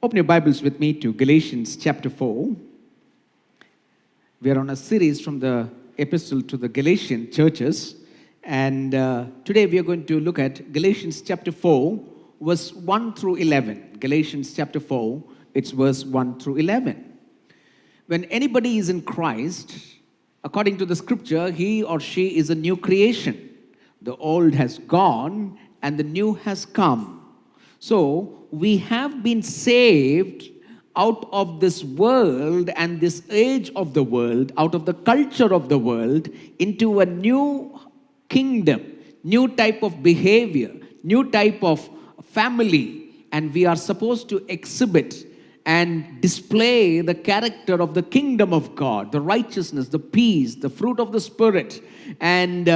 Open your Bibles with me to Galatians chapter 4. We are on a series from the epistle to the Galatian churches. And today we are going to look at Galatians chapter 4, verse 1 through 11. Galatians chapter 4, it's verse 1 through 11. When anybody is in Christ, according to the scripture, he or she is a new creation. The old has gone and the new has come. So, we have been saved out of this world and this age of the world, out of the culture of the world, into a new kingdom, new type of behavior, new type of family. And we are supposed to exhibit and display the character of the kingdom of God, the righteousness, the peace, the fruit of the Spirit. And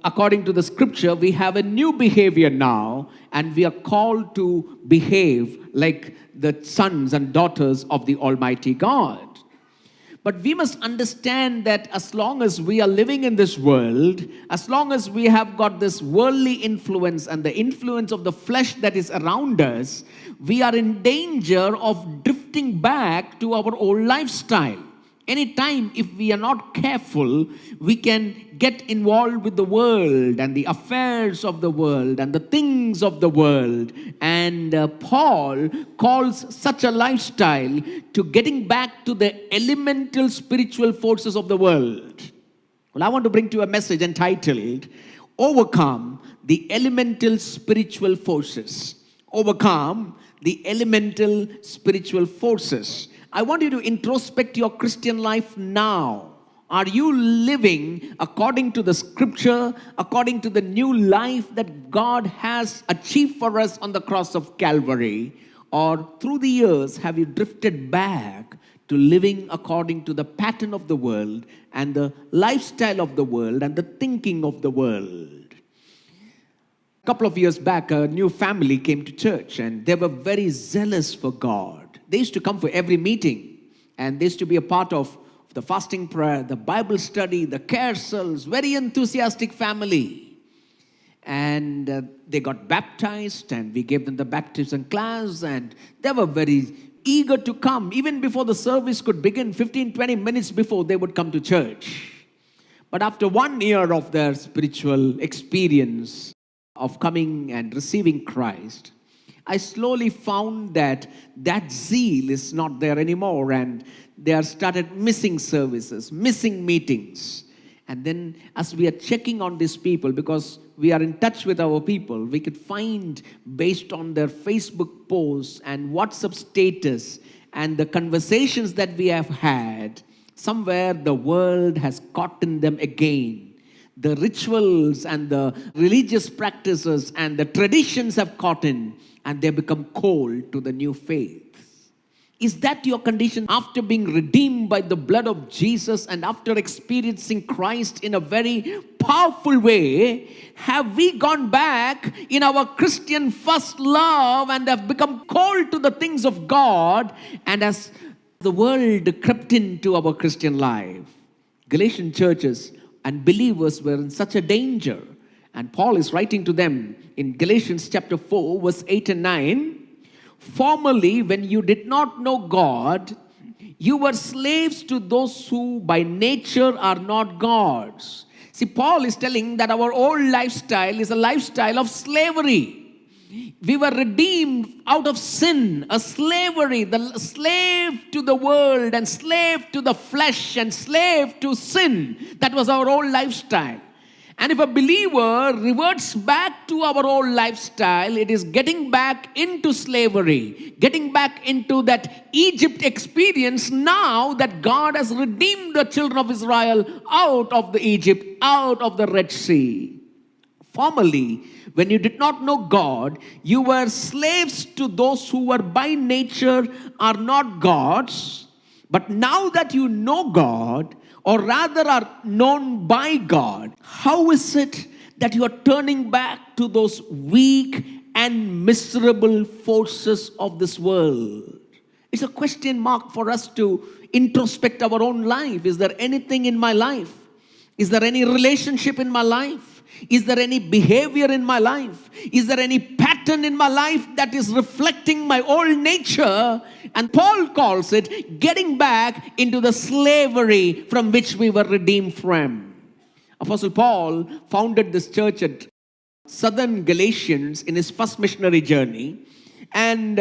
according to the scripture, we have a new behavior now, and we are called to behave like the sons and daughters of the Almighty God. But we must understand that as long as we are living in this world, as long as we have got this worldly influence and the influence of the flesh that is around us, we are in danger of drifting back to our old lifestyle. Anytime, if we are not careful, we can get involved with the world and the affairs of the world and the things of the world. And Paul calls such a lifestyle to getting back to the elemental spiritual forces of the world. Well, I want to bring to you a message entitled, Overcome the Elemental Spiritual Forces. Overcome the elemental spiritual forces. I want you to introspect your Christian life now. Are you living according to the scripture, according to the new life that God has achieved for us on the cross of Calvary? Or through the years, have you drifted back to living according to the pattern of the world and the lifestyle of the world and the thinking of the world? A couple of years back, a new family came to church and they were very zealous for God. They used to come for every meeting, and they used to be a part of the fasting prayer, the Bible study, the care cells, very enthusiastic family. And they got baptized, and we gave them the baptism class, and they were very eager to come. Even before the service could begin, 15-20 minutes before, they would come to church. But after 1 year of their spiritual experience of coming and receiving Christ, I slowly found that zeal is not there anymore, and they are started missing services, missing meetings. And then as we are checking on these people, because we are in touch with our people, we could find, based on their Facebook posts and WhatsApp status and the conversations that we have had, somewhere the world has caught in them again. The rituals and the religious practices and the traditions have caught in, and they become cold to the new faith. Is that your condition after being redeemed by the blood of Jesus and after experiencing Christ in a very powerful way? Have we gone back in our Christian first love and have become cold to the things of God, and as the world crept into our Christian life? Galatian churches and believers were in such a danger. And Paul is writing to them in Galatians chapter 4, verse 8 and 9. Formerly, when you did not know God, you were slaves to those who by nature are not gods. See, Paul is telling that our old lifestyle is a lifestyle of slavery. We were redeemed out of sin, a slavery, the slave to the world and slave to the flesh and slave to sin. That was our old lifestyle. And if a believer reverts back to our old lifestyle, it is getting back into slavery, getting back into that Egypt experience now that God has redeemed the children of Israel out of the Egypt, out of the Red Sea. Formerly, when you did not know God, you were slaves to those who were by nature are not gods. But now that you know God, or rather are known by God, how is it that you are turning back to those weak and miserable forces of this world? It's a question mark for us to introspect our own life. Is there anything in my life? Is there any relationship in my life? Is there any behavior in my life? Is there any pattern in my life that is reflecting my old nature? And Paul calls it getting back into the slavery from which we were redeemed from. Apostle Paul founded this church at southern Galatians in his first missionary journey. And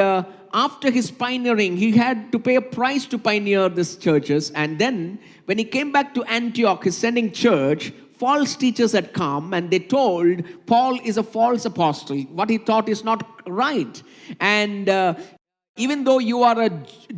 after his pioneering, he had to pay a price to pioneer these churches. And then when he came back to Antioch, his sending church, false teachers had come and they told Paul is a false apostle. What he taught is not right. And even though you are a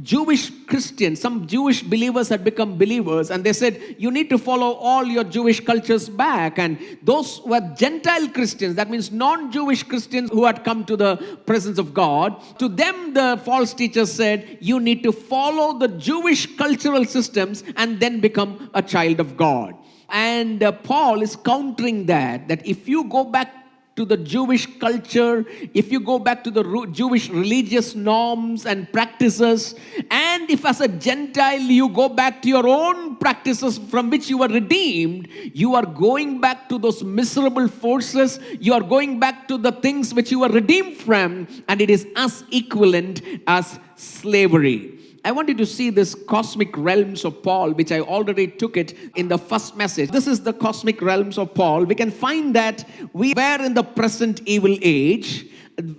Jewish Christian, some Jewish believers had become believers, and they said, you need to follow all your Jewish cultures back. And those were Gentile Christians, that means non-Jewish Christians who had come to the presence of God. To them, the false teachers said, you need to follow the Jewish cultural systems and then become a child of God. And Paul is countering that if you go back to the Jewish culture, if you go back to the Jewish religious norms and practices, and if as a Gentile you go back to your own practices from which you were redeemed, you are going back to those miserable forces, you are going back to the things which you were redeemed from, and it is as equivalent as slavery. I want you to see this cosmic realms of Paul, which I already took it in the first message. This is the cosmic realms of Paul. We can find that we were in the present evil age,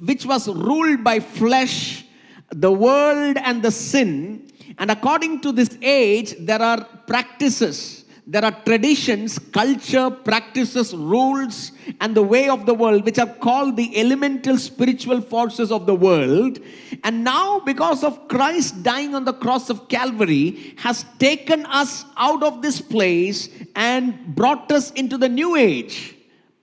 which was ruled by flesh, the world, and the sin. And according to this age, there are practices. There are traditions, culture, practices, rules, and the way of the world, which are called the elemental spiritual forces of the world. And now, because of Christ dying on the cross of Calvary, has taken us out of this place and brought us into the new age,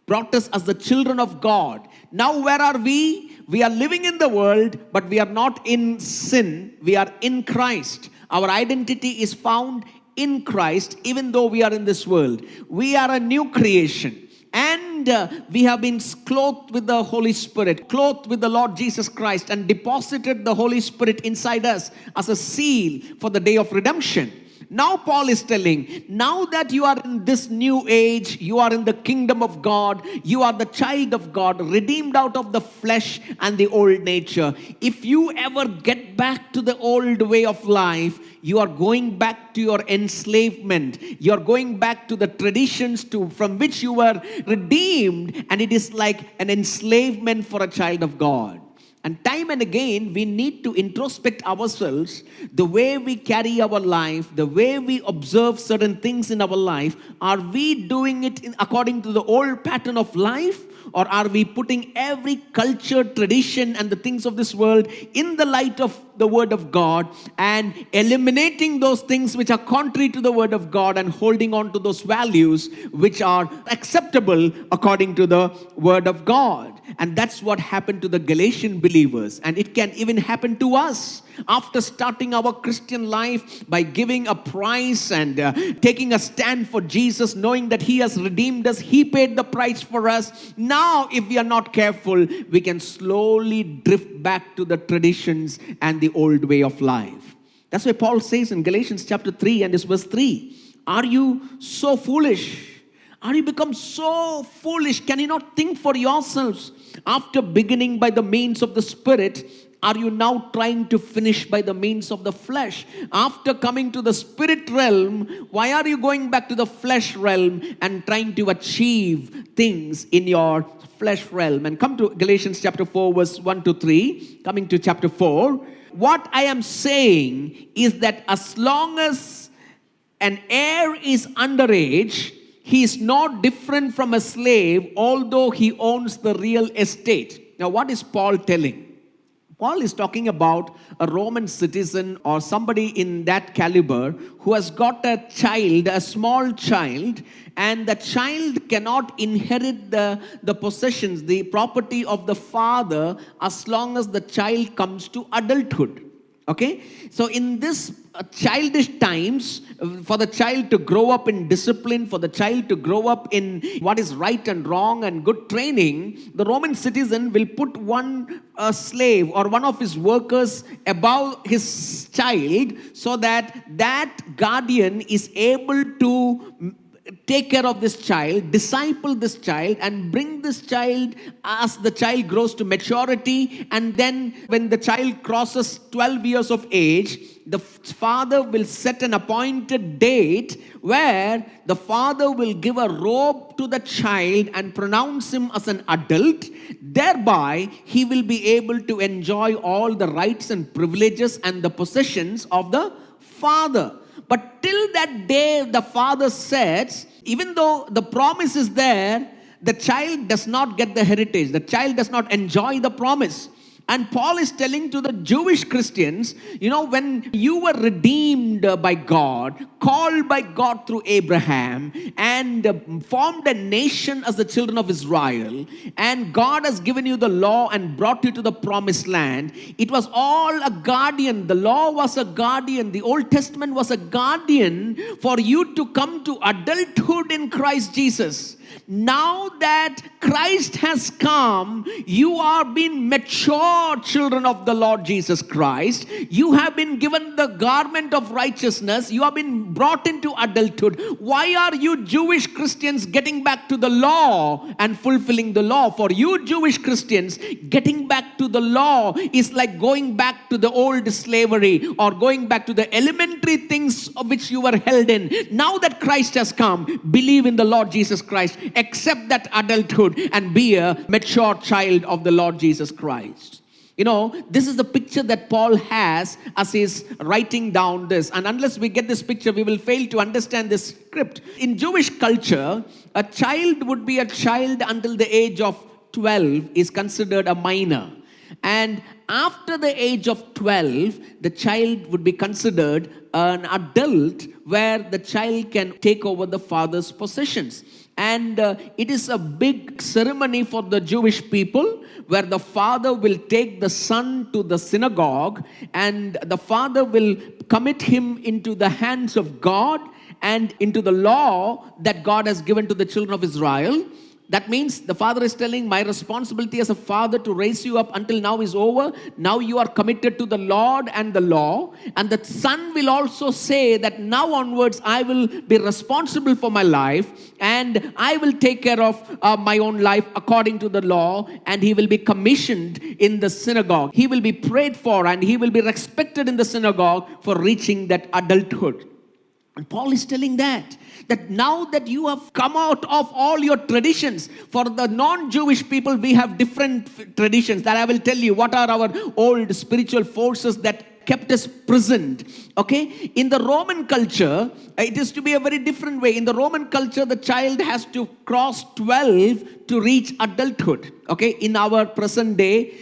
brought us as the children of God. Now, where are we? We are living in the world, but we are not in sin. We are in Christ. Our identity is found in Christ, even though we are in this world. We are a new creation. And we have been clothed with the Holy Spirit, clothed with the Lord Jesus Christ, and deposited the Holy Spirit inside us as a seal for the day of redemption. Now Paul is telling, now that you are in this new age, you are in the kingdom of God, you are the child of God, redeemed out of the flesh and the old nature. If you ever get back to the old way of life, you are going back to your enslavement. You are going back to the traditions from which you were redeemed, and it is like an enslavement for a child of God. And time and again, we need to introspect ourselves, the way we carry our life, the way we observe certain things in our life. Are we doing it according to the old pattern of life? Or are we putting every culture, tradition, and the things of this world in the light of the Word of God and eliminating those things which are contrary to the Word of God and holding on to those values which are acceptable according to the Word of God? And that's what happened to the Galatian believers. And it can even happen to us. After starting our Christian life by giving a price and taking a stand for Jesus, knowing that He has redeemed us, He paid the price for us. Now, if we are not careful, we can slowly drift back to the traditions and the old way of life. That's why Paul says in Galatians chapter 3 and this verse 3, are you so foolish? Are you become so foolish? Can you not think for yourselves? After beginning by the means of the Spirit, are you now trying to finish by the means of the flesh? After coming to the spirit realm, why are you going back to the flesh realm and trying to achieve things in your flesh realm? And come to Galatians chapter 4, verse 1 to 3. Coming to chapter 4. What I am saying is that as long as an heir is underage, he is not different from a slave, although he owns the real estate. Now, what is Paul telling? Paul is talking about a Roman citizen or somebody in that caliber who has got a child, a small child, and the child cannot inherit the possessions, the property of the father, as long as the child comes to adulthood. Okay? So in this childish times, for the child to grow up in discipline, for the child to grow up in what is right and wrong and good training, the Roman citizen will put one slave or one of his workers above his child so that that guardian is able to take care of this child, disciple this child, and bring this child as the child grows to maturity. And then when the child crosses 12 years of age, the father will set an appointed date where the father will give a robe to the child and pronounce him as an adult. Thereby, he will be able to enjoy all the rights and privileges and the possessions of the father. But till that day, the father says, even though the promise is there, the child does not get the heritage. The child does not enjoy the promise. And Paul is telling to the Jewish Christians, when you were redeemed by God, called by God through Abraham, and formed a nation as the children of Israel, and God has given you the law and brought you to the promised land, it was all a guardian. The law was a guardian. The Old Testament was a guardian for you to come to adulthood in Christ Jesus. Now that Christ has come, you are being mature children of the Lord Jesus Christ. You have been given the garment of righteousness. You have been brought into adulthood. Why are you Jewish Christians getting back to the law and fulfilling the law? For you Jewish Christians, getting back to the law is like going back to the old slavery or going back to the elementary things of which you were held in. Now that Christ has come, believe in the Lord Jesus Christ. Accept that adulthood and be a mature child of the Lord Jesus Christ. This is the picture that Paul has as he's writing down this. And unless we get this picture, we will fail to understand this script. In Jewish culture, a child would be a child until the age of 12 is considered a minor. And after the age of 12, the child would be considered an adult where the child can take over the father's possessions. And it is a big ceremony for the Jewish people where the father will take the son to the synagogue and the father will commit him into the hands of God and into the law that God has given to the children of Israel. That means the father is telling, my responsibility as a father to raise you up until now is over. Now you are committed to the Lord and the law. And the son will also say that now onwards I will be responsible for my life and I will take care of my own life according to the law. And he will be commissioned in the synagogue. He will be prayed for and he will be respected in the synagogue for reaching that adulthood. And Paul is telling that now that you have come out of all your traditions, for the non-Jewish people, we have different traditions that I will tell you what are our old spiritual forces that kept us prisoned. Okay? In the Roman culture, it is to be a very different way. In the Roman culture, the child has to cross 12 to reach adulthood. Okay? In our present day,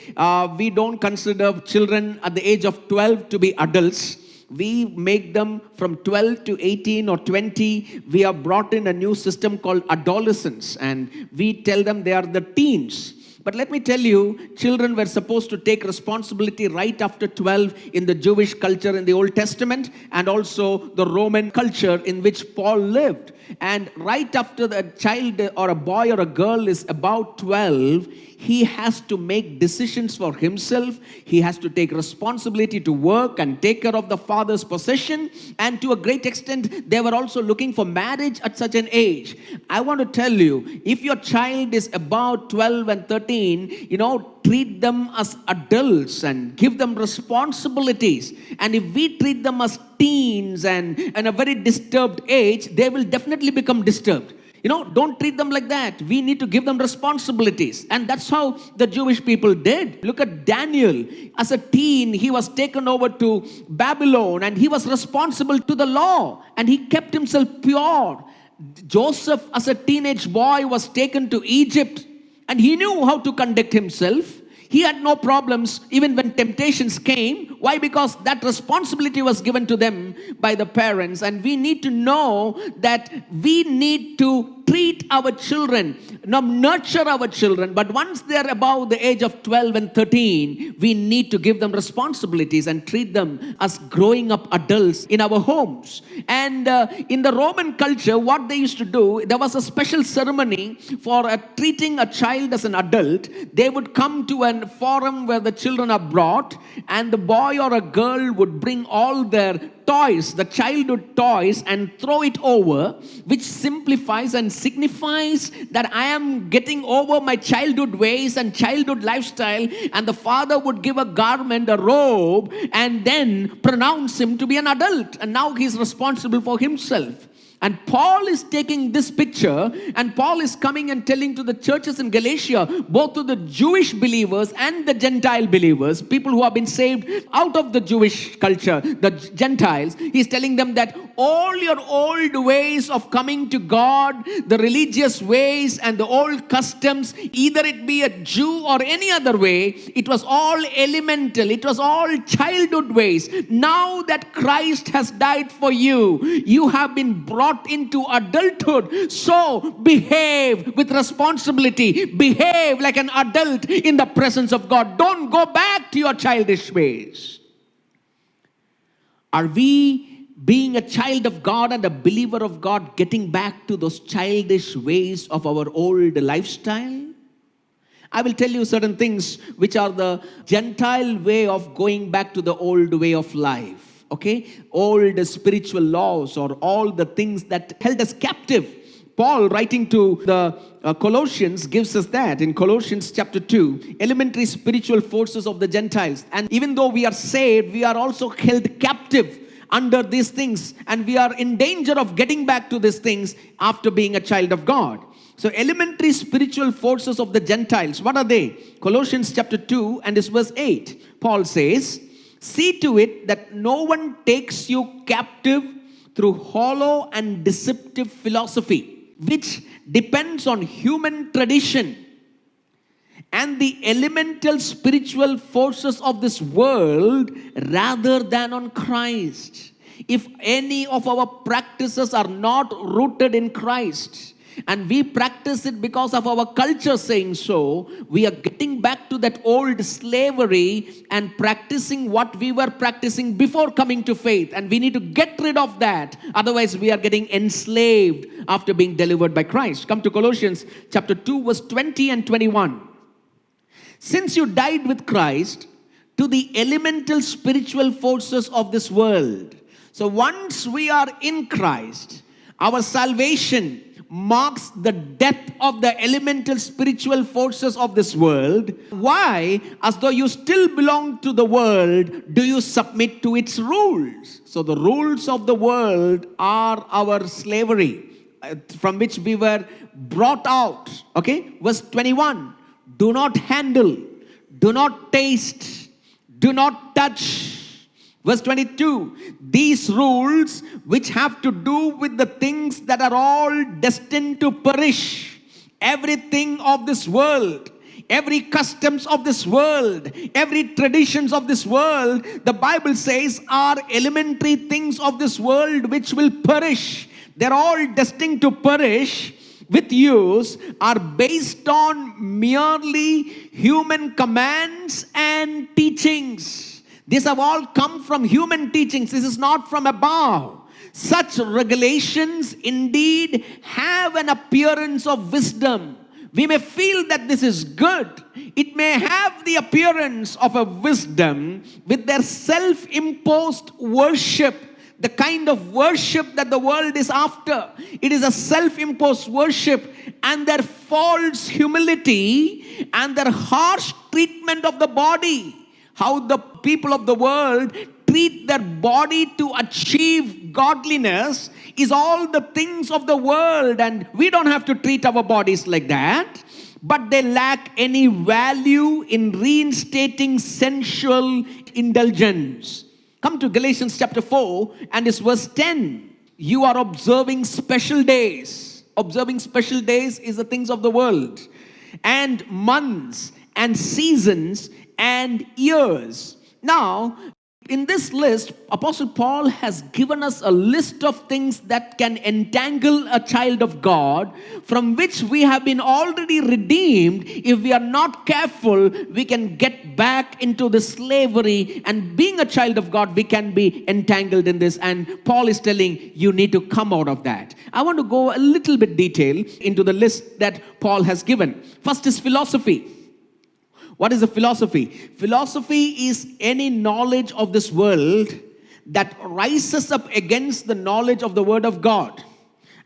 we don't consider children at the age of 12 to be adults. We make them from 12 to 18 or 20. We have brought in a new system called adolescence, and we tell them they are the teens. But let me tell you, children were supposed to take responsibility right after 12 in the Jewish culture in the Old Testament and also the Roman culture in which Paul lived. And right after the child or a boy or a girl is about 12, he has to make decisions for himself. He has to take responsibility to work and take care of the father's possession. And to a great extent, they were also looking for marriage at such an age. I want to tell you, if your child is about 12 and 13, treat them as adults and give them responsibilities. And if we treat them as teens and a very disturbed age, they will definitely become disturbed. Don't treat them like that. We need to give them responsibilities. And that's how the Jewish people did. Look at Daniel. As a teen, he was taken over to Babylon and he was responsible to the law and he kept himself pure. Joseph, as a teenage boy, was taken to Egypt and he knew how to conduct himself. He had no problems even when temptations came. Why? Because that responsibility was given to them by the parents. And we need to know that we need to treat our children, nurture our children. But once they're above the age of 12 and 13, we need to give them responsibilities and treat them as growing up adults in our homes. And in the Roman culture, what they used to do, there was a special ceremony for treating a child as an adult. They would come to a forum where the children are brought and the boy boy or a girl would bring all their toys, the childhood toys, and throw it over, which simplifies and signifies that I am getting over my childhood ways and childhood lifestyle, and the father would give a garment, a robe, and then pronounce him to be an adult, and now he's responsible for himself. And Paul is taking this picture, and Paul is coming and telling to the churches in Galatia, both to the Jewish believers and the Gentile believers, people who have been saved out of the Jewish culture, the Gentiles. He's telling them that all your old ways of coming to God, the religious ways and the old customs, either it be a Jew or any other way, it was all elemental, it was all childhood ways. Now that Christ has died for you, you have been brought into adulthood. So behave with responsibility. Behave like an adult in the presence of God. Don't go back to your childish ways. Are we, being a child of God and a believer of God, getting back to those childish ways of our old lifestyle? I will tell you certain things which are the Gentile way of going back to the old way of life. Okay, all the spiritual laws or all the things that held us captive. Paul, writing to the Colossians, gives us that in Colossians chapter 2, elementary spiritual forces of the Gentiles. And even though we are saved, we are also held captive under these things, and we are in danger of getting back to these things after being a child of God. So elementary spiritual forces of the Gentiles, what are they? Colossians chapter 2 and this verse 8. Paul says, see to it that no one takes you captive through hollow and deceptive philosophy, which depends on human tradition and the elemental spiritual forces of this world rather than on Christ. If any of our practices are not rooted in Christ, and we practice it because of our culture saying so, we are getting back to that old slavery and practicing what we were practicing before coming to faith. And we need to get rid of that. Otherwise, we are getting enslaved after being delivered by Christ. Come to Colossians chapter 2, verse 20 and 21. Since you died with Christ to the elemental spiritual forces of this world. So once we are in Christ, our salvation marks the death of the elemental spiritual forces of this world. Why, as though you still belong to the world, do you submit to its rules? So the rules of the world are our slavery, from which we were brought out. Okay, verse 21. Do not handle, do not taste, do not touch. Verse 22, these rules which have to do with the things that are all destined to perish, everything of this world, every customs of this world, every traditions of this world, the Bible says are elementary things of this world which will perish. They're all destined to perish with use, are based on merely human commands and teachings. These have all come from human teachings. This is not from above. Such regulations indeed have an appearance of wisdom. We may feel that this is good. It may have the appearance of a wisdom with their self-imposed worship, the kind of worship that the world is after. It is a self-imposed worship, and their false humility and their harsh treatment of the body. How the people of the world treat their body to achieve godliness is all the things of the world, and we don't have to treat our bodies like that. But they lack any value in reinstating sensual indulgence. Come to Galatians chapter 4 and it's verse 10. You are observing special days. Observing special days is the things of the world. And months and seasons and years. Now, in this list, Apostle Paul has given us a list of things that can entangle a child of God, from which we have been already redeemed. If we are not careful, we can get back into the slavery, and being a child of God, we can be entangled in this. And Paul is telling you need to come out of that. I want to go a little bit detail into the list that Paul has given. First is philosophy. What is a philosophy? Philosophy is any knowledge of this world that rises up against the knowledge of the Word of God.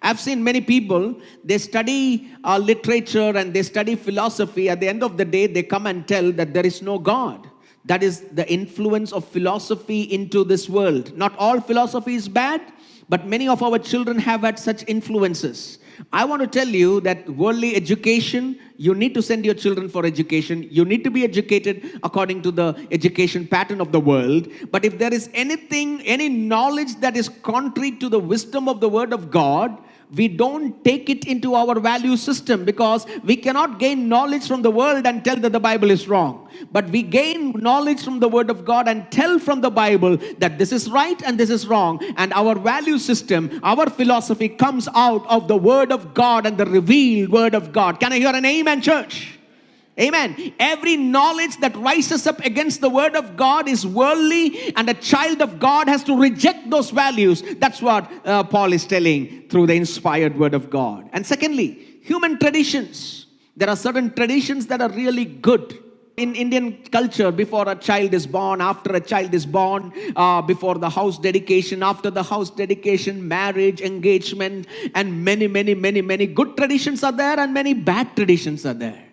I've seen many people, they study literature and they study philosophy. At the end of the day, they come and tell that there is no God. That is the influence of philosophy into this world. Not all philosophy is bad, but many of our children have had such influences. I want to tell you that worldly education, you need to send your children for education. You need to be educated according to the education pattern of the world. But if there is anything, any knowledge that is contrary to the wisdom of the Word of God, we don't take it into our value system, because we cannot gain knowledge from the world and tell that the Bible is wrong. But we gain knowledge from the Word of God and tell from the Bible that this is right and this is wrong. And our value system, our philosophy comes out of the Word of God and the revealed Word of God. Can I hear an amen, church? Amen. Every knowledge that rises up against the Word of God is worldly, and a child of God has to reject those values. That's what Paul is telling through the inspired Word of God. And secondly, human traditions. There are certain traditions that are really good. In Indian culture, before a child is born, after a child is born, before the house dedication, after the house dedication, marriage, engagement, and many good traditions are there, and many bad traditions are there.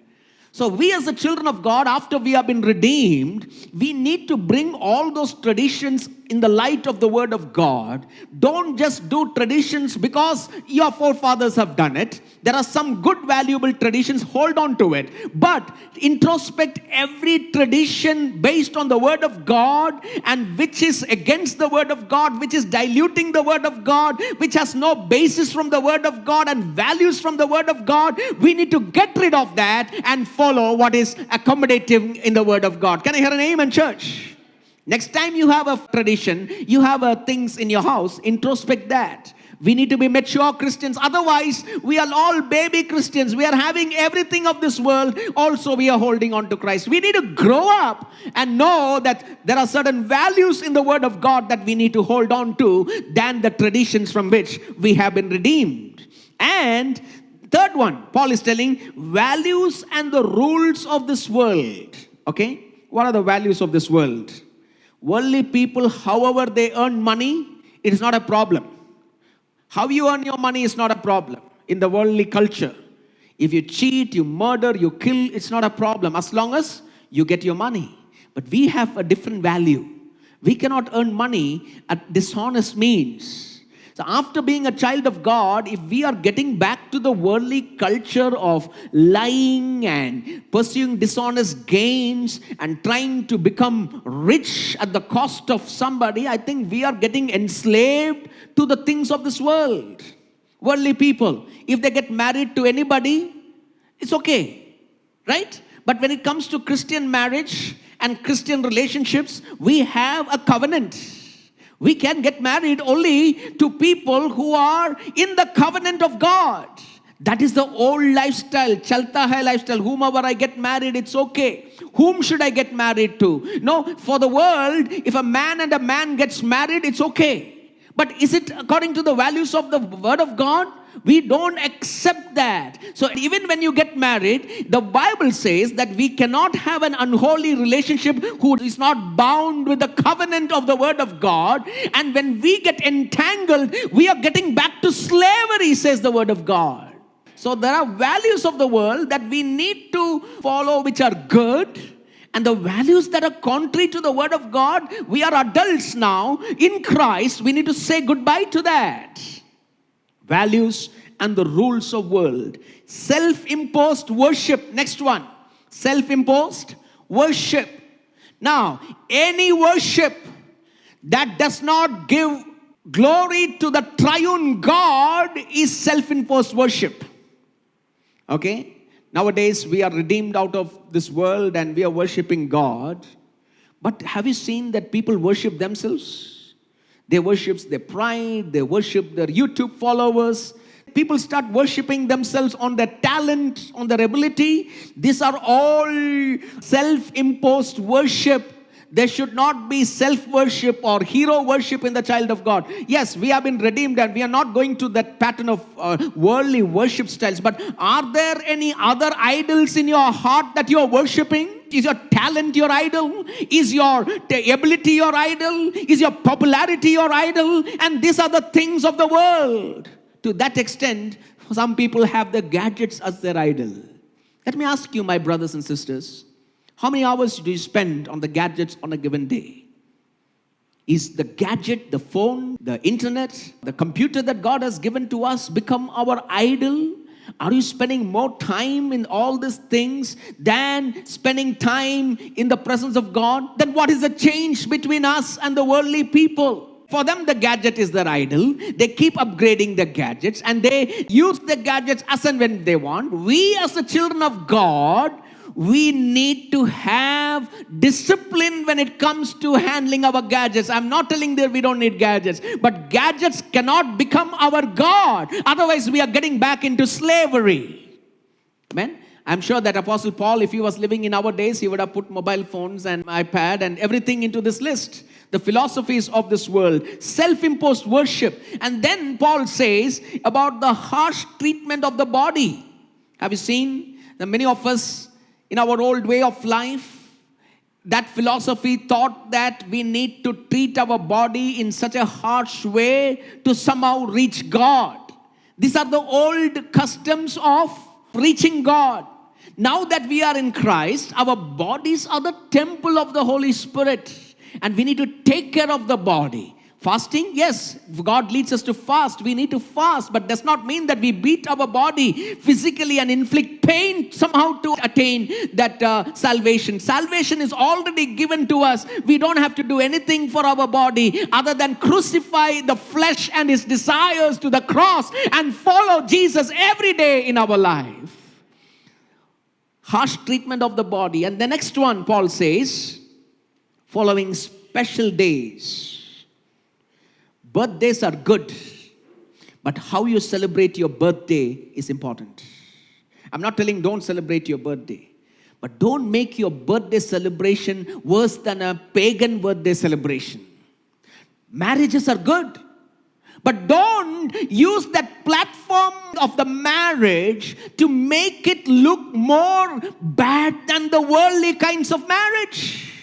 So we as the children of God, after we have been redeemed, we need to bring all those traditions in the light of the Word of God. Don't just do traditions because your forefathers have done it. There are some good, valuable traditions. Hold on to it. But introspect every tradition based on the Word of God, and which is against the Word of God, which is diluting the Word of God, which has no basis from the Word of God and values from the Word of God. We need to get rid of that and follow what is accommodative in the Word of God. Can I hear an amen, church? Next time you have a tradition, you have things in your house, introspect that. We need to be mature Christians. Otherwise, we are all baby Christians. We are having everything of this world. Also, we are holding on to Christ. We need to grow up and know that there are certain values in the Word of God that we need to hold on to than the traditions from which we have been redeemed. And third one, Paul is telling values and the rules of this world. Okay? What are the values of this world? Worldly people, however they earn money, it is not a problem. How you earn your money is not a problem in the worldly culture. If you cheat, you murder, you kill, it's not a problem as long as you get your money. But we have a different value. We cannot earn money at dishonest means. So after being a child of God, if we are getting back to the worldly culture of lying and pursuing dishonest gains and trying to become rich at the cost of somebody, I think we are getting enslaved to the things of this world. Worldly people, if they get married to anybody, it's okay, right? But when it comes to Christian marriage and Christian relationships, we have a covenant. We can get married only to people who are in the covenant of God. That is the old lifestyle, chalta hai lifestyle. Whomever I get married, it's okay. Whom should I get married to? No, for the world, if a man and a man gets married, it's okay. But is it according to the values of the Word of God? We don't accept that. So even when you get married, the Bible says that we cannot have an unholy relationship who is not bound with the covenant of the Word of God. And when we get entangled, we are getting back to slavery, says the Word of God. So there are values of the world that we need to follow, which are good. And the values that are contrary to the Word of God, we are adults now in Christ. We need to say goodbye to that. Values and the rules of world. Self-imposed worship. Next one. Self-imposed worship. Now, any worship that does not give glory to the triune God is self-imposed worship. Okay? Nowadays, we are redeemed out of this world and we are worshiping God. But have you seen that people worship themselves? They worship their pride, they worship their YouTube followers. People start worshiping themselves on their talent, on their ability. These are all self-imposed worship. There should not be self-worship or hero worship in the child of God. Yes, we have been redeemed and we are not going to that pattern of worldly worship styles. But are there any other idols in your heart that you are worshiping? Is your talent your idol? Is your ability your idol? Is your popularity your idol? And these are the things of the world. To that extent, some people have the gadgets as their idol. Let me ask you, my brothers and sisters, how many hours do you spend on the gadgets on a given day? Is the gadget, the phone, the internet, the computer that God has given to us become our idol? Are you spending more time in all these things than spending time in the presence of God? Then what is the change between us and the worldly people? For them, the gadget is their idol. They keep upgrading the gadgets and they use the gadgets as and when they want. We, as the children of God, we need to have discipline when it comes to handling our gadgets. I'm not telling that we don't need gadgets, but gadgets cannot become our God. Otherwise, we are getting back into slavery. Amen? I'm sure that Apostle Paul, if he was living in our days, he would have put mobile phones and iPad and everything into this list. The philosophies of this world, self-imposed worship. And then Paul says about the harsh treatment of the body. Have you seen that many of us, in our old way of life, that philosophy thought that we need to treat our body in such a harsh way to somehow reach God. These are the old customs of reaching God. Now that we are in Christ, our bodies are the temple of the Holy Spirit. And we need to take care of the body. Fasting, yes, God leads us to fast. We need to fast, but does not mean that we beat our body physically and inflict pain somehow to attain that salvation. Salvation is already given to us. We don't have to do anything for our body other than crucify the flesh and its desires to the cross and follow Jesus every day in our life. Harsh treatment of the body. And the next one, Paul says, following special days. Birthdays are good, but how you celebrate your birthday is important. I'm not telling don't celebrate your birthday, but don't make your birthday celebration worse than a pagan birthday celebration. Marriages are good, but don't use that platform of the marriage to make it look more bad than the worldly kinds of marriage.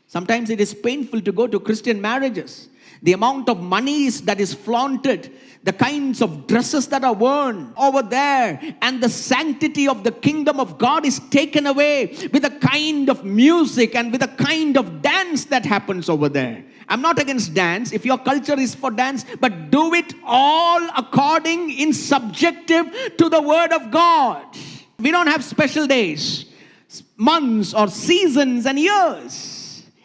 Sometimes it is painful to go to Christian marriages. The amount of money that is flaunted, the kinds of dresses that are worn over there, and the sanctity of the kingdom of God is taken away with a kind of music and with a kind of dance that happens over there. I'm not against dance if your culture is for dance, but do it all according in subjective to the word of God. We don't have special days, months or seasons and years.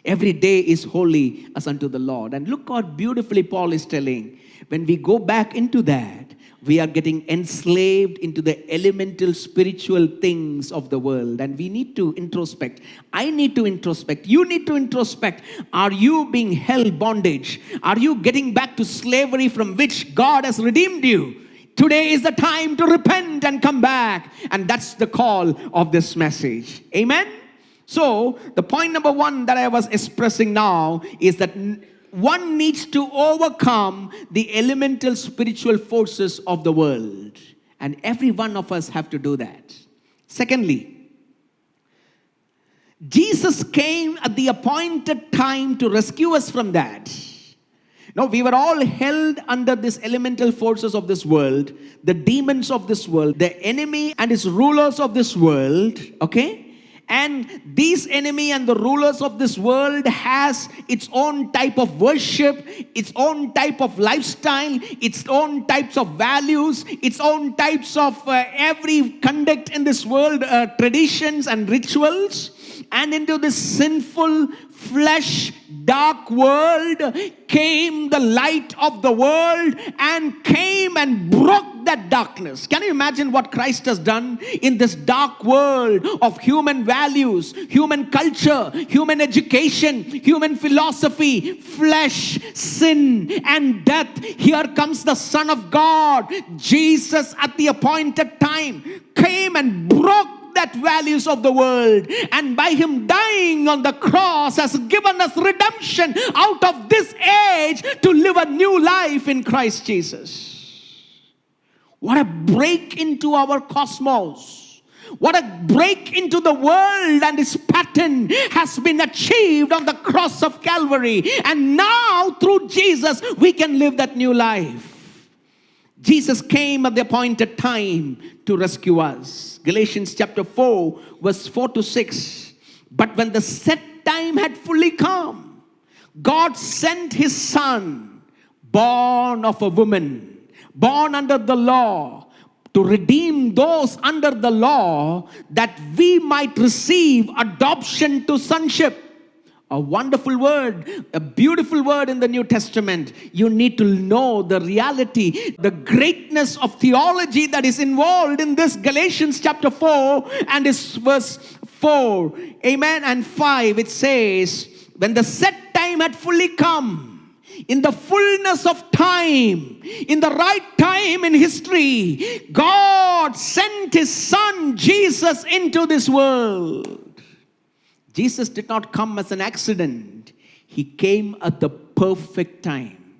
Every day is holy as unto the Lord. And look how beautifully Paul is telling. When we go back into that, we are getting enslaved into the elemental spiritual things of the world. And we need to introspect. I need to introspect. You need to introspect. Are you being held bondage? Are you getting back to slavery from which God has redeemed you? Today is the time to repent and come back. And that's the call of this message. Amen? So, the point number one that I was expressing now is that one needs to overcome the elemental spiritual forces of the world. And every one of us have to do that. Secondly, Jesus came at the appointed time to rescue us from that. No, we were all held under these elemental forces of this world, the demons of this world, the enemy and his rulers of this world, okay? And these enemy and the rulers of this world has its own type of worship, its own type of lifestyle, its own types of values, its own types of every conduct in this world, traditions and rituals. And into this sinful, flesh, dark world came the light of the world and came and broke that darkness. Can you imagine what Christ has done in this dark world of human values, human culture, human education, human philosophy, flesh, sin, and death? Here comes the Son of God, Jesus, at the appointed time, came and broke that values of the world, and by him dying on the cross has given us redemption out of this age to live a new life in Christ Jesus. What a break into our cosmos. What a break into the world and its pattern has been achieved on the cross of Calvary. And now through Jesus, we can live that new life. Jesus came at the appointed time to rescue us. Galatians chapter 4, verse 4 to 6. But when the set time had fully come, God sent his Son, born of a woman, born under the law, to redeem those under the law, that we might receive adoption to sonship. A wonderful word, a beautiful word in the New Testament. You need to know the reality, the greatness of theology that is involved in this Galatians chapter 4 and its verse 4. Amen. And 5, it says, when the set time had fully come, in the fullness of time, in the right time in history, God sent his Son Jesus into this world. Jesus did not come as an accident. He came at the perfect time.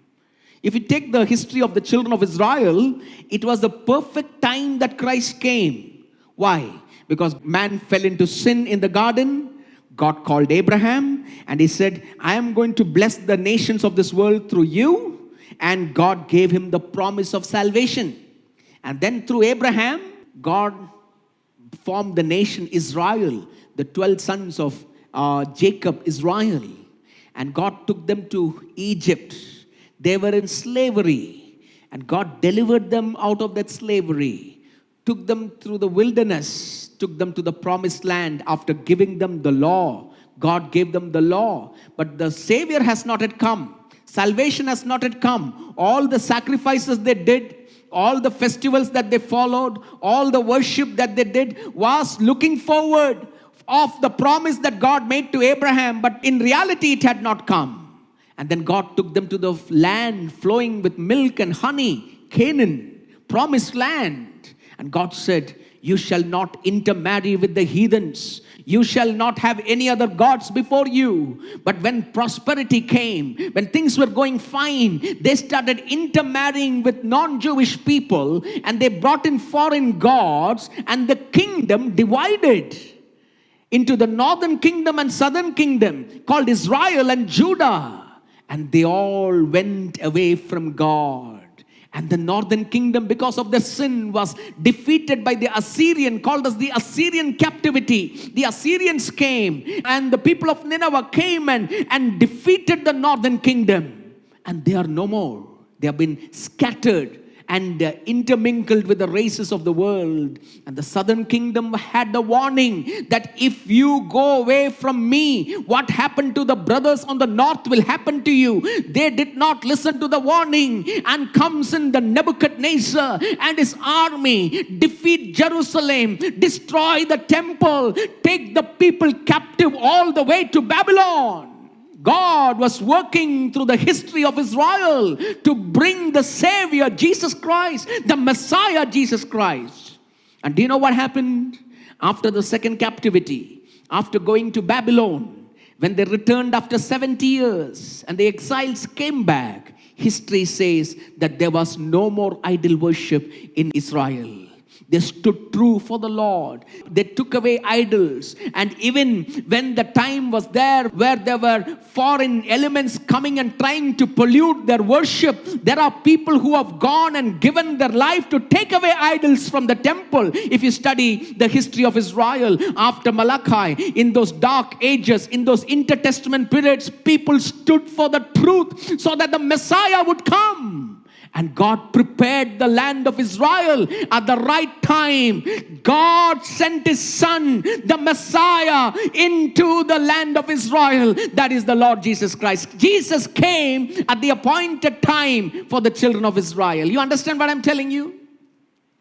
If you take the history of the children of Israel, it was the perfect time that Christ came. Why? Because man fell into sin in the garden. God called Abraham and he said, I am going to bless the nations of this world through you. And God gave him the promise of salvation. And then through Abraham, God formed the nation Israel, the 12 sons of Jacob, Israel. And God took them to Egypt. They were in slavery. And God delivered them out of that slavery. Took them through the wilderness. Took them to the promised land after giving them the law. God gave them the law. But the Savior has not yet come. Salvation has not yet come. All the sacrifices they did, all the festivals that they followed, all the worship that they did was looking forward of the promise that God made to Abraham. But in reality, it had not come. And then God took them to the land flowing with milk and honey, Canaan, promised land. And God said, you shall not intermarry with the heathens. You shall not have any other gods before you. But when prosperity came, when things were going fine, they started intermarrying with non-Jewish people and they brought in foreign gods and the kingdom divided into the northern kingdom and southern kingdom called Israel and Judah. And they all went away from God. And the northern kingdom, because of their sin, was defeated by the Assyrian, called as the Assyrian captivity. The Assyrians came and the people of Nineveh came and defeated the northern kingdom. And they are no more. They have been scattered and intermingled with the races of the world. And the southern kingdom had a warning that if you go away from me, what happened to the brothers on the north will happen to you. They did not listen to the warning, and comes in the Nebuchadnezzar and his army, defeat Jerusalem, destroy the temple, take the people captive all the way to Babylon. God was working through the history of Israel to bring the Savior, Jesus Christ, the Messiah, Jesus Christ. And do you know what happened? After the second captivity, after going to Babylon, when they returned after 70 years and the exiles came back, history says that there was no more idol worship in Israel. They stood true for the Lord. They took away idols. And even when the time was there where there were foreign elements coming and trying to pollute their worship, there are people who have gone and given their life to take away idols from the temple. If you study the history of Israel after Malachi, in those dark ages, in those intertestament periods, people stood for the truth so that the Messiah would come. And God prepared the land of Israel at the right time. God sent his Son, the Messiah, into the land of Israel. That is the Lord Jesus Christ. Jesus came at the appointed time for the children of Israel. You understand what I'm telling you?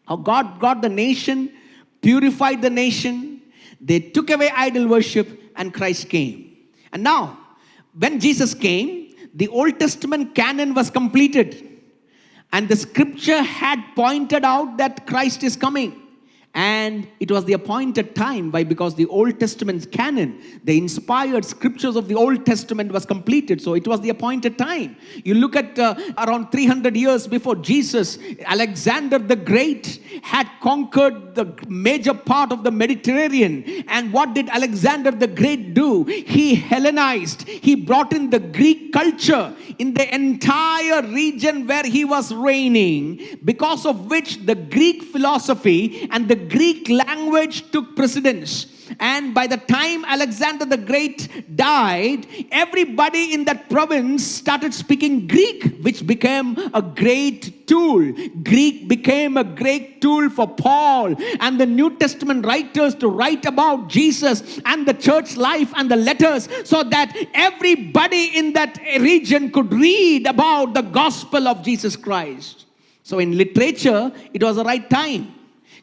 How God got the nation, purified the nation. They took away idol worship and Christ came. And now, when Jesus came, the Old Testament canon was completed. And the scripture had pointed out that Christ is coming. And it was the appointed time. Why? Because the Old Testament canon, the inspired scriptures of the Old Testament was completed. So it was the appointed time. You look at around 300 years before Jesus, Alexander the Great had conquered the major part of the Mediterranean. And what did Alexander the Great do? He Hellenized. He brought in the Greek culture in the entire region where he was reigning, because of which the Greek philosophy and the Greek language took precedence. And by the time Alexander the Great died, everybody in that province started speaking Greek, which became a great tool. Greek became a great tool for Paul and the New Testament writers to write about Jesus and the church life and the letters, so that everybody in that region could read about the gospel of Jesus Christ. So in literature, it was the right time.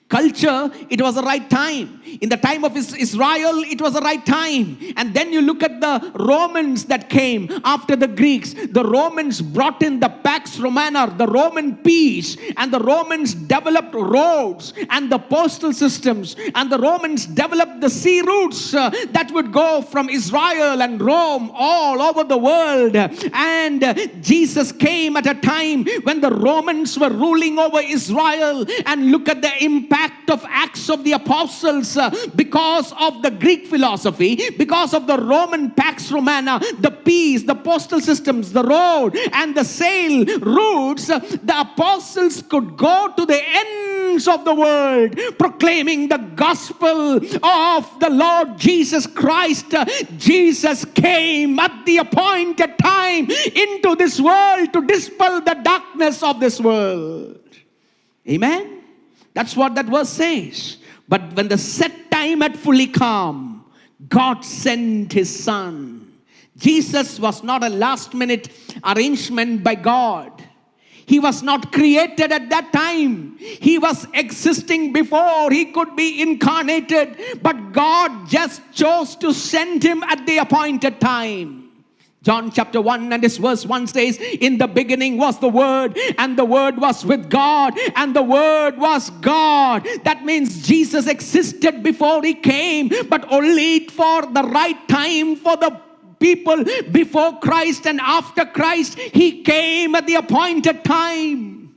Culture, it was the right time. In the time of Israel, it was the right time. And then you look at the Romans that came after the Greeks. The Romans brought in the Pax Romana, the Roman peace, and the Romans developed roads and the postal systems, and the Romans developed the sea routes that would go from Israel and Rome all over the world. And Jesus came at a time when the Romans were ruling over Israel. And look at the impact of Acts of the Apostles, because of the Greek philosophy, because of the Roman Pax Romana, the peace, the postal systems, the road, and the sail routes. The apostles could go to the ends of the world proclaiming the gospel of the Lord Jesus Christ. Jesus came at the appointed time into this world to dispel the darkness of this world. Amen. That's what that verse says. But when the set time had fully come, God sent his son. Jesus was not a last minute arrangement by God. He was not created at that time. He was existing before he could be incarnated. But God just chose to send him at the appointed time. John chapter 1 and this verse 1 says, in the beginning was the Word, and the Word was with God, and the Word was God. That means Jesus existed before he came, but only for the right time for the people before Christ and after Christ. He came at the appointed time.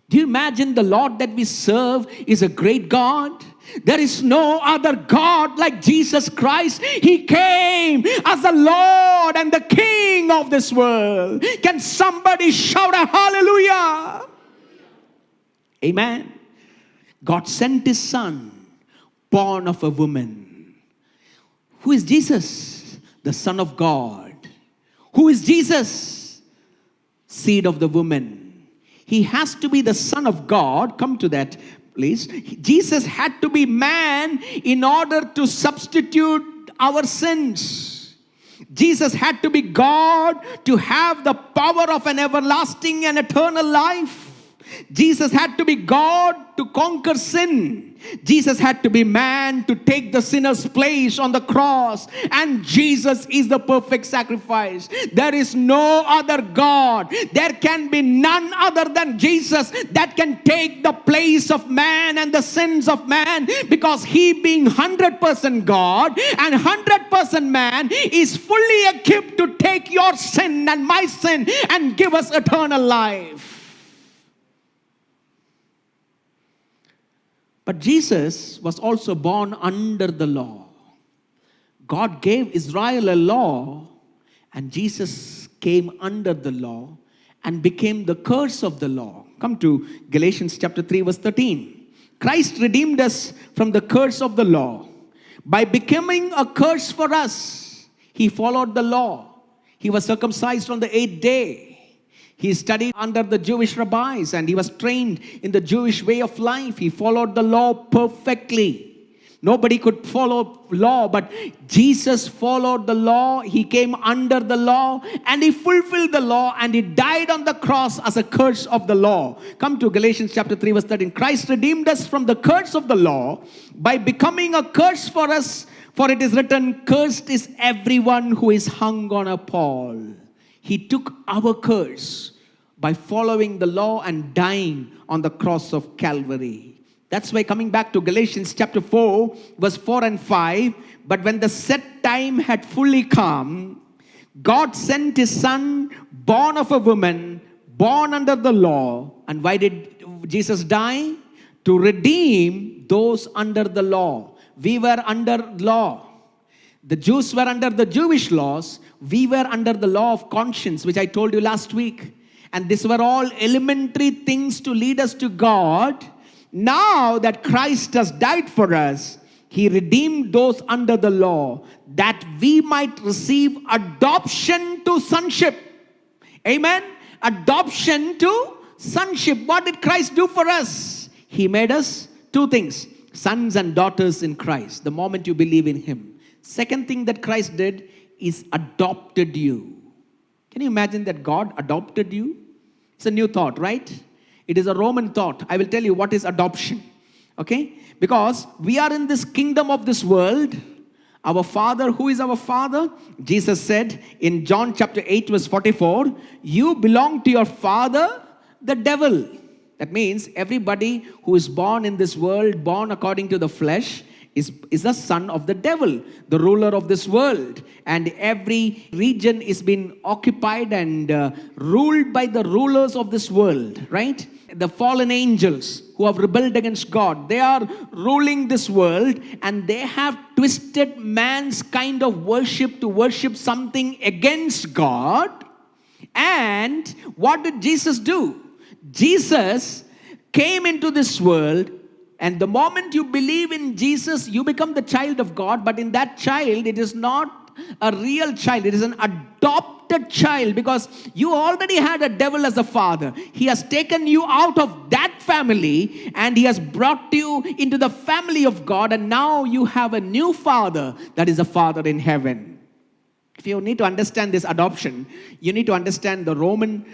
Do you imagine the Lord that we serve is a great God? There is no other God like Jesus Christ. He came as the Lord and the King of this world. Can somebody shout a hallelujah? Amen. God sent his son, born of a woman. Who is Jesus? The Son of God. Who is Jesus? Seed of the woman. He has to be the Son of God. Come to that, please. Jesus had to be man in order to substitute our sins. Jesus had to be God to have the power of an everlasting and eternal life. Jesus had to be God to conquer sin. Jesus had to be man to take the sinner's place on the cross. And Jesus is the perfect sacrifice. There is no other God. There can be none other than Jesus that can take the place of man and the sins of man, because he, being 100% God and 100% man, is fully equipped to take your sin and my sin and give us eternal life. But Jesus was also born under the law. God gave Israel a law, and Jesus came under the law and became the curse of the law. Come to Galatians chapter 3 verse 13. Christ redeemed us from the curse of the law by becoming a curse for us. He followed the law. He was circumcised on the 8th day. He studied under the Jewish rabbis and he was trained in the Jewish way of life. He followed the law perfectly. Nobody could follow law, but Jesus followed the law. He came under the law and he fulfilled the law, and he died on the cross as a curse of the law. Come to Galatians chapter 3 verse 13. Christ redeemed us from the curse of the law by becoming a curse for us. For it is written, cursed is everyone who is hung on a pole. He took our curse by following the law and dying on the cross of Calvary. That's why coming back to Galatians chapter 4, verse 4 and 5, but when the set time had fully come, God sent his son, born of a woman, born under the law. And why did Jesus die? To redeem those under the law. We were under law. The Jews were under the Jewish laws. We were under the law of conscience, which I told you last week. And these were all elementary things to lead us to God. Now that Christ has died for us, he redeemed those under the law, that we might receive adoption to sonship. Amen? Adoption to sonship. What did Christ do for us? He made us two things: sons and daughters in Christ, the moment you believe in him. Second thing that Christ did is adopted you. Can you imagine that God adopted you? It's a new thought, right? It is a Roman thought. I will tell you what is adoption. Okay? Because we are in this kingdom of this world. Our Father, who is our Father? Jesus said in John chapter 8 verse 44, you belong to your father, the devil. That means everybody who is born in this world, born according to the flesh, is a son of the devil, the ruler of this world. And every region is being occupied and ruled by the rulers of this world, right? The fallen angels who have rebelled against God, they are ruling this world, and they have twisted man's kind of worship to worship something against God. And what did Jesus do? Jesus came into this world, and the moment you believe in Jesus, you become the child of God. But in that child, it is not a real child. It is an adopted child, because you already had a devil as a father. He has taken you out of that family, and he has brought you into the family of God. And now you have a new father, that is a father in heaven. If you need to understand this adoption, you need to understand the Roman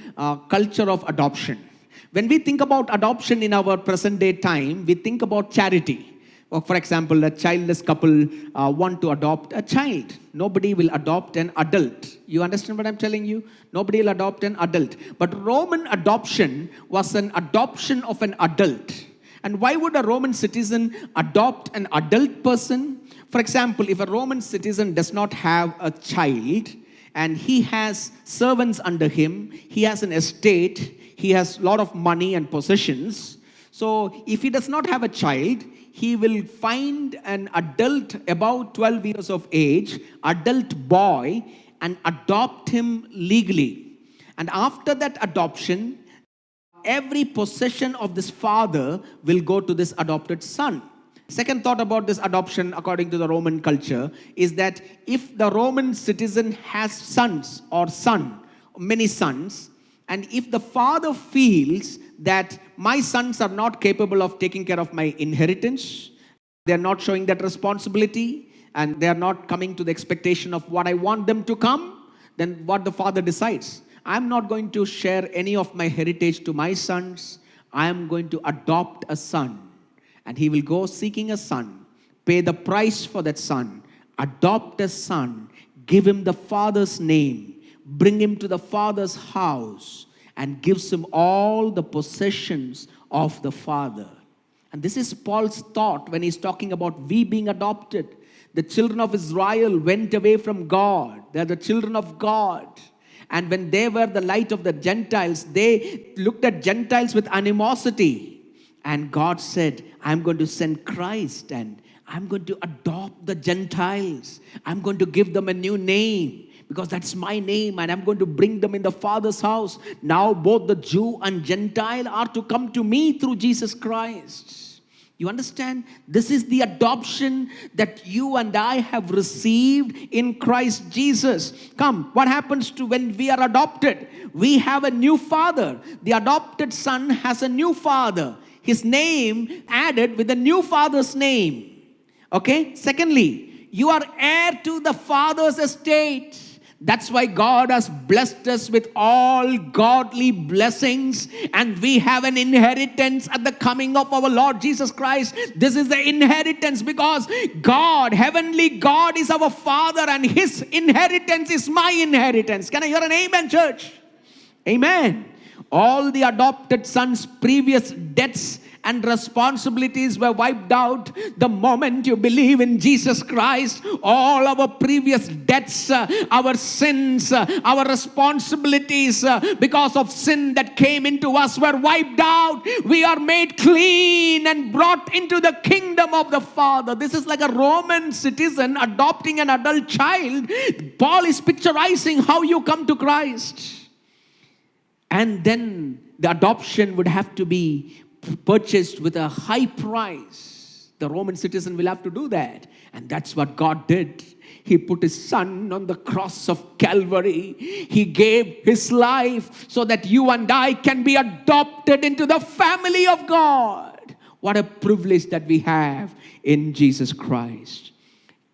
culture of adoption. When we think about adoption in our present day time, we think about charity. Or for example, a childless couple want to adopt a child. Nobody will adopt an adult. You understand what I'm telling you? Nobody will adopt an adult. But Roman adoption was an adoption of an adult. And why would a Roman citizen adopt an adult person? For example, if a Roman citizen does not have a child, and he has servants under him, he has an estate, he has a lot of money and possessions. So if he does not have a child, he will find an adult about 12 years of age, adult boy, and adopt him legally. And after that adoption, every possession of this father will go to this adopted son. Second thought about this adoption, according to the Roman culture, is that if the Roman citizen has sons or many sons, and if the father feels that my sons are not capable of taking care of my inheritance, they are not showing that responsibility, and they are not coming to the expectation of what I want them to come, then what the father decides, I'm not going to share any of my heritage to my sons. I am going to adopt a son. And he will go seeking a son, pay the price for that son, adopt a son, give him the father's name, bring him to the father's house, and gives him all the possessions of the father. And this is Paul's thought when he's talking about we being adopted. The children of Israel went away from God. They are the children of God. And when they were the light of the Gentiles, they looked at Gentiles with animosity. And God said, I'm going to send Christ, and I'm going to adopt the Gentiles. I'm going to give them a new name, because that's my name, and I'm going to bring them in the Father's house. Now both the Jew and Gentile are to come to me through Jesus Christ. You understand? This is the adoption that you and I have received in Christ Jesus. Come, what happens to when we are adopted? We have a new father. The adopted son has a new father. His name added with the new father's name. Okay? Secondly, you are heir to the father's estate. That's why God has blessed us with all godly blessings, and we have an inheritance at the coming of our Lord Jesus Christ. This is the inheritance, because God, heavenly God, is our Father, and His inheritance is my inheritance. Can I hear an amen, church? Amen. All the adopted sons' previous debts and responsibilities were wiped out the moment you believe in Jesus Christ. All our previous debts, our sins, our responsibilities because of sin that came into us were wiped out. We are made clean and brought into the kingdom of the Father. This is like a Roman citizen adopting an adult child. Paul is picturizing how you come to Christ. And then the adoption would have to be purchased with a high price. The Roman citizen will have to do that. And that's what God did. He put his son on the cross of Calvary. He gave his life so that you and I can be adopted into the family of God. What a privilege that we have in Jesus Christ.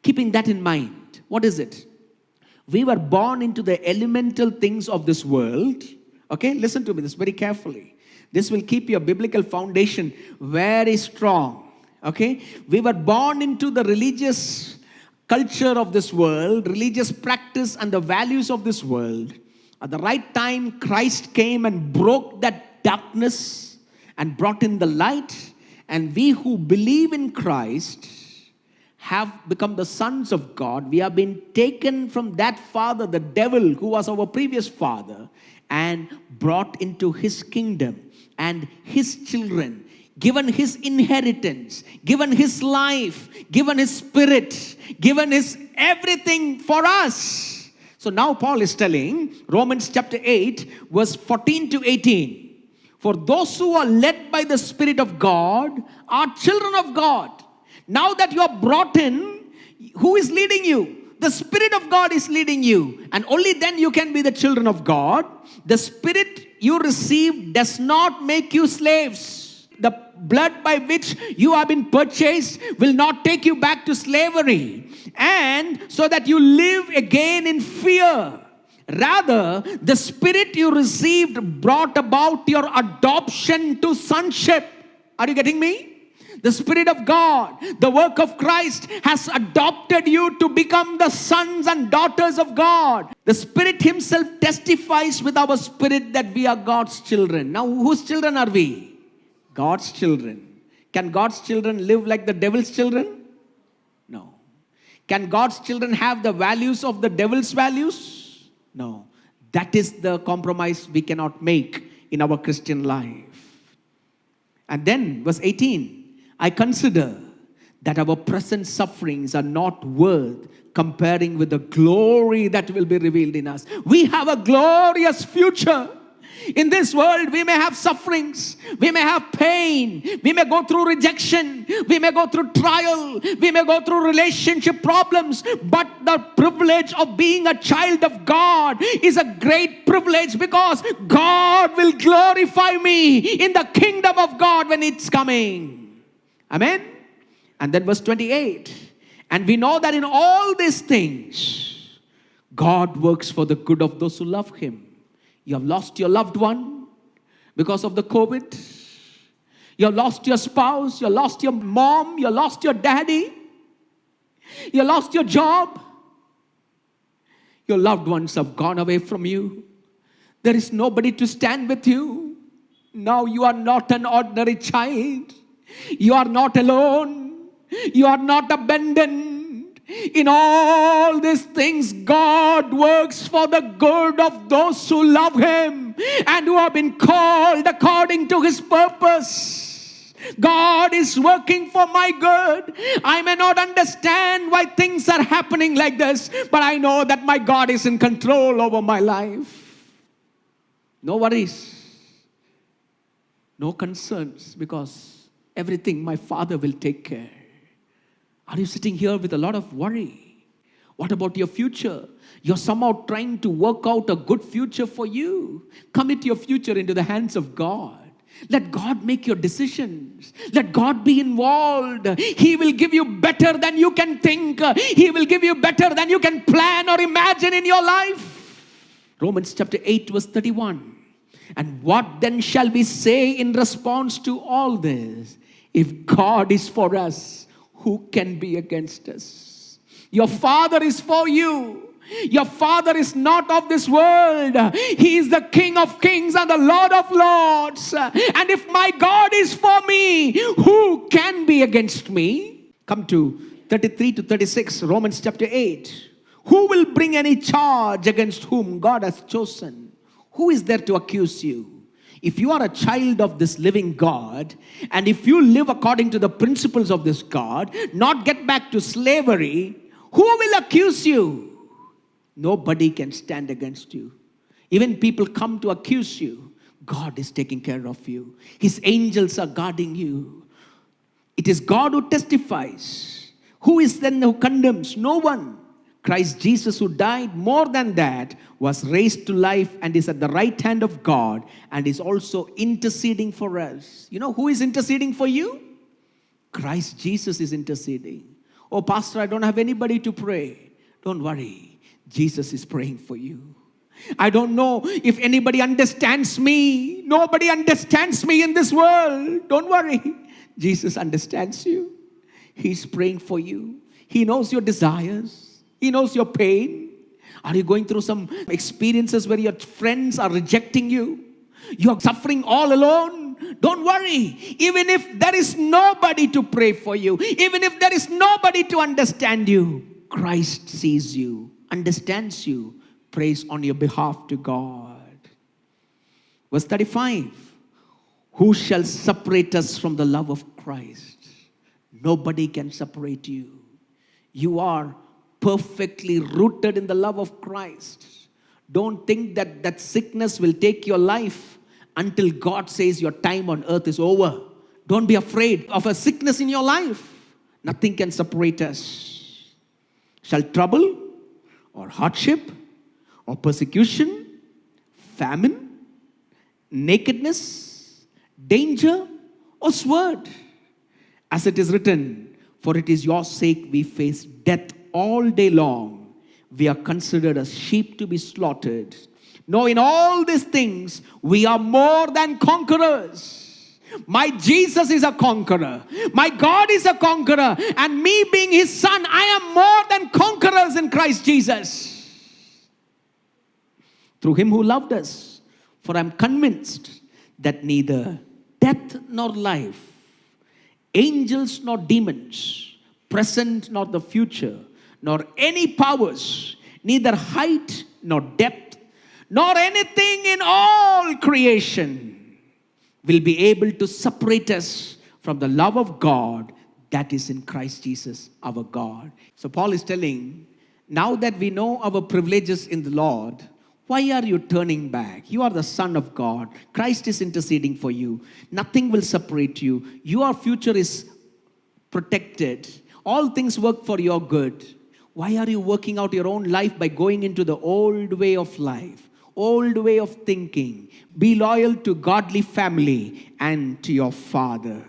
Keeping that in mind, what is it? We were born into the elemental things of this world. Okay, listen to me this very carefully. This will keep your biblical foundation very strong. Okay, we were born into the religious culture of this world, religious practice and the values of this world. At the right time, Christ came and broke that darkness and brought in the light. And we who believe in Christ have become the sons of God. We have been taken from that father, the devil, who was our previous father, and brought into his kingdom and his children, given his inheritance, given his life, given his spirit, given his everything for us. So now Paul is telling, Romans chapter 8, verse 14 to 18, for those who are led by the Spirit of God are children of God. Now that you are brought in, who is leading you? The Spirit of God is leading you. And only then you can be the children of God. The Spirit you receive does not make you slaves. The blood by which you have been purchased will not take you back to slavery. And so that you live again in fear. Rather, the Spirit you received brought about your adoption to sonship. Are you getting me? The Spirit of God, the work of Christ has adopted you to become the sons and daughters of God. The Spirit Himself testifies with our spirit that we are God's children. Now, whose children are we? God's children. Can God's children live like the devil's children? No. Can God's children have the values of the devil's values? No. That is the compromise we cannot make in our Christian life. And then, verse 18. I consider that our present sufferings are not worth comparing with the glory that will be revealed in us. We have a glorious future. In this world, we may have sufferings, we may have pain, we may go through rejection, we may go through trial, we may go through relationship problems, but the privilege of being a child of God is a great privilege because God will glorify me in the kingdom of God when it's coming. Amen? And then verse 28. And we know that in all these things, God works for the good of those who love Him. You have lost your loved one because of the COVID. You have lost your spouse. You lost your mom. You lost your daddy. You lost your job. Your loved ones have gone away from you. There is nobody to stand with you. Now you are not an ordinary child. You are not alone. You are not abandoned. In all these things, God works for the good of those who love Him and who have been called according to His purpose. God is working for my good. I may not understand why things are happening like this, but I know that my God is in control over my life. No worries. No concerns, because everything my Father will take care. Are you sitting here with a lot of worry? What about your future? You're somehow trying to work out a good future for you. Commit your future into the hands of God. Let God make your decisions. Let God be involved. He will give you better than you can think. He will give you better than you can plan or imagine in your life. Romans chapter 8 verse 31. And what then shall we say in response to all this? If God is for us, who can be against us? Your Father is for you. Your Father is not of this world. He is the King of kings and the Lord of lords. And if my God is for me, who can be against me? Come to 33 to 36, Romans chapter 8. Who will bring any charge against whom God has chosen? Who is there to accuse you? If you are a child of this living God, and if you live according to the principles of this God, not get back to slavery, who will accuse you? Nobody can stand against you. Even people come to accuse you. God is taking care of you. His angels are guarding you. It is God who testifies. Who is then who condemns? No one. Christ Jesus, who died, more than that, was raised to life and is at the right hand of God and is also interceding for us. You know who is interceding for you? Christ Jesus is interceding. Oh, Pastor, I don't have anybody to pray. Don't worry. Jesus is praying for you. I don't know if anybody understands me. Nobody understands me in this world. Don't worry. Jesus understands you. He's praying for you. He knows your desires. He knows your pain. Are you going through some experiences where your friends are rejecting you? You are suffering all alone? Don't worry. Even if there is nobody to pray for you, even if there is nobody to understand you, Christ sees you, understands you, prays on your behalf to God. Verse 35. Who shall separate us from the love of Christ? Nobody can separate you. You are perfectly rooted in the love of Christ. Don't think that that sickness will take your life until God says your time on earth is over. Don't be afraid of a sickness in your life. Nothing can separate us. Shall trouble or hardship or persecution, famine, nakedness, danger or sword? As it is written, for it is your sake we face death all day long. We are considered as sheep to be slaughtered. No, in all these things, we are more than conquerors. My Jesus is a conqueror. My God is a conqueror. And me being his son, I am more than conquerors in Christ Jesus. Through him who loved us. For I am convinced that neither death nor life, angels nor demons, present nor the future, nor any powers, neither height nor depth, nor anything in all creation will be able to separate us from the love of God that is in Christ Jesus our God. So Paul is telling, now that we know our privileges in the Lord, why are you turning back? You are the Son of God. Christ is interceding for you. Nothing will separate you. Your future is protected. All things work for your good. Why are you working out your own life by going into the old way of life, old way of thinking? Be loyal to godly family and to your father.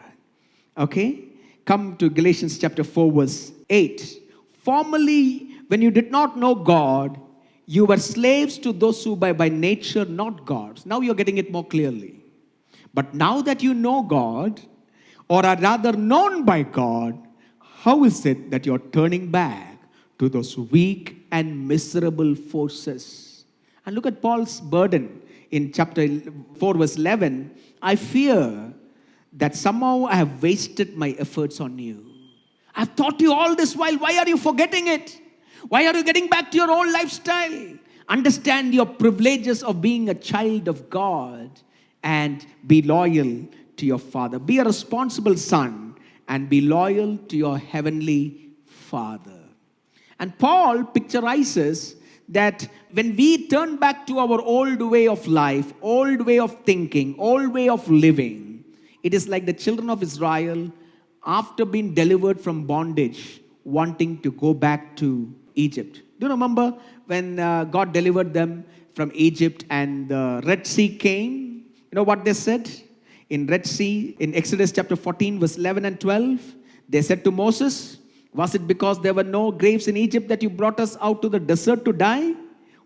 Okay? Come to Galatians chapter 4 verse 8. Formerly, when you did not know God, you were slaves to those who by nature not gods. Now you're getting it more clearly. But now that you know God, or are rather known by God, how is it that you're turning back to those weak and miserable forces? And look at Paul's burden in chapter 4 verse 11. I fear that somehow I have wasted my efforts on you. I've taught you all this while. Why are you forgetting it? Why are you getting back to your old lifestyle? Understand your privileges of being a child of God and be loyal to your Father. Be a responsible son and be loyal to your heavenly Father. And Paul picturizes that when we turn back to our old way of life, old way of thinking, old way of living, it is like the children of Israel after being delivered from bondage, wanting to go back to Egypt. Do you remember when God delivered them from Egypt and the Red Sea came? You know what they said? In Red Sea, in Exodus chapter 14, verse 11 and 12, they said to Moses, was it because there were no graves in Egypt that you brought us out to the desert to die?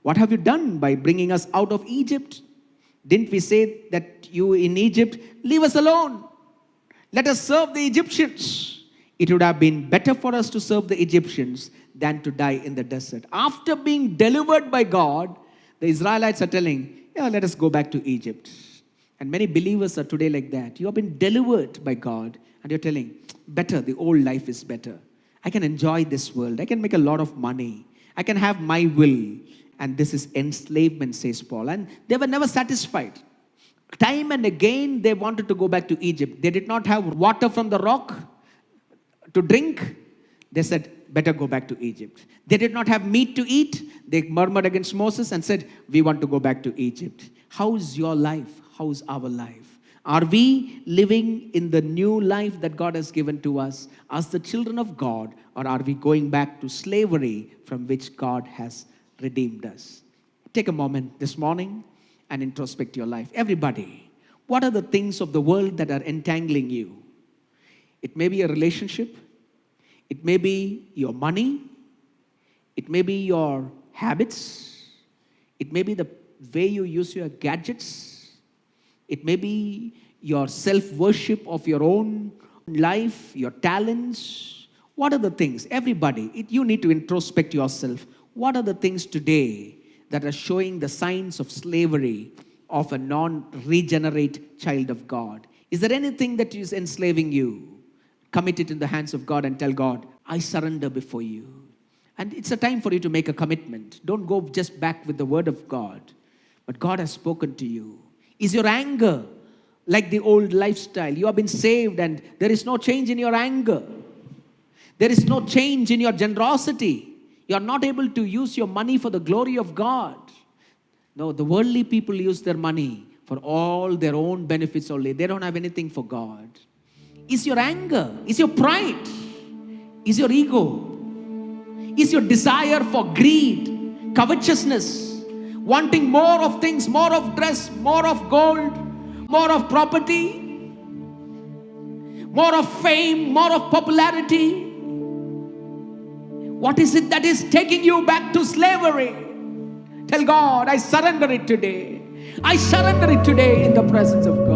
What have you done by bringing us out of Egypt? Didn't we say that you in Egypt, leave us alone? Let us serve the Egyptians. It would have been better for us to serve the Egyptians than to die in the desert. After being delivered by God, the Israelites are telling, yeah, let us go back to Egypt. And many believers are today like that. You have been delivered by God and you're telling, better, the old life is better. I can enjoy this world. I can make a lot of money. I can have my will. And this is enslavement, says Paul. And they were never satisfied. Time and again, they wanted to go back to Egypt. They did not have water from the rock to drink. They said, better go back to Egypt. They did not have meat to eat. They murmured against Moses and said, we want to go back to Egypt. How's your life? How's our life? Are we living in the new life that God has given to us as the children of God? Or are we going back to slavery from which God has redeemed us? Take a moment this morning and introspect your life. Everybody, what are the things of the world that are entangling you? It may be a relationship. It may be your money. It may be your habits. It may be the way you use your gadgets. It may be your self-worship of your own life, your talents. What are the things? Everybody, you need to introspect yourself. What are the things today that are showing the signs of slavery of a non-regenerate child of God? Is there anything that is enslaving you? Commit it in the hands of God and tell God, I surrender before you. And it's a time for you to make a commitment. Don't go just back with the word of God. But God has spoken to you. Is your anger like the old lifestyle? You have been saved and there is no change in your anger. There is no change in your generosity. You are not able to use your money for the glory of God. No, the worldly people use their money for all their own benefits only. They don't have anything for God. Is your anger? Is your pride? Is your ego? Is your desire for greed, covetousness, wanting more of things, more of dress, more of gold, more of property, more of fame, more of popularity? What is it that is taking you back to slavery? Tell God, I surrender it today. I surrender it today in the presence of God.